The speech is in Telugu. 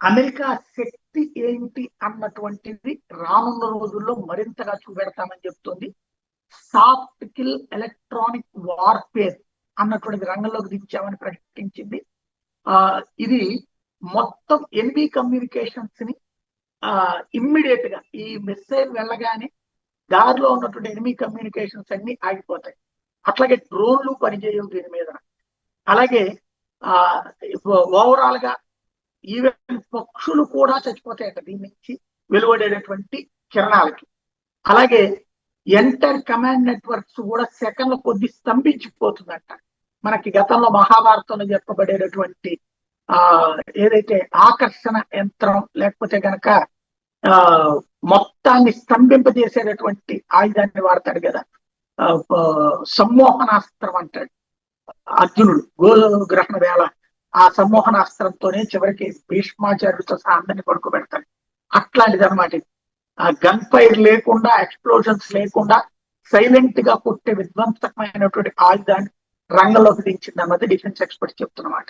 అమెరికా శక్తి ఏంటి అన్నటువంటిది రానున్న రోజుల్లో మరింతగా చూపెడతామని చెప్తుంది. సాఫ్ట్ కిల్ ఎలక్ట్రానిక్ వార్ఫేర్ అన్నటువంటిది రంగంలోకి దించామని ప్రకటించింది. ఇది మొత్తం ఎన్బీ కమ్యూనికేషన్స్ ని ఇమ్మీడియట్ గా ఈ మిస్సైల్ వెళ్ళగానే దారిలో ఉన్నటువంటి ఎనిమీ కమ్యూనికేషన్స్ అన్ని ఆగిపోతాయి. అట్లాగే డ్రోన్లు పనిచేయవు దీని మీద. అలాగే ఓవరాల్ గా ఈవెన్ పక్షులు కూడా చచ్చిపోతాయట దీని నుంచి వెలువడేటటువంటి కిరణాలకి. అలాగే ఎంటర్ కమాండ్ నెట్వర్క్స్ కూడా సెకండ్ల కొద్ది స్తంభించిపోతుందంట. మనకి గతంలో మహాభారతంలో చెప్పబడేటటువంటి ఏదైతే ఆకర్షణ యంత్రం లేకపోతే గనక మొత్తాన్ని స్తంభింపజేసేటటువంటి ఆయుధాన్ని వాడతాడు కదా, సమ్మోహనాస్త్రం అంటాడు అర్జునుడు గోగ్రహణ వేళ. ఆ సమ్మోహనాస్త్రంతోనే చివరికి భీష్మాచార్యుడితో సహా అందరినీ పడుకోబెడతాడు. అట్లాంటిది అనమాట. ఆ గన్ ఫైర్ లేకుండా, ఎక్స్ప్లోజన్స్ లేకుండా సైలెంట్ గా కొట్టే విధ్వంసకమైనటువంటి ఆయుధాన్ని రంగంలోకి దించింది అన్నది డిఫెన్స్ ఎక్స్పర్ట్ చెప్తున్నమాట.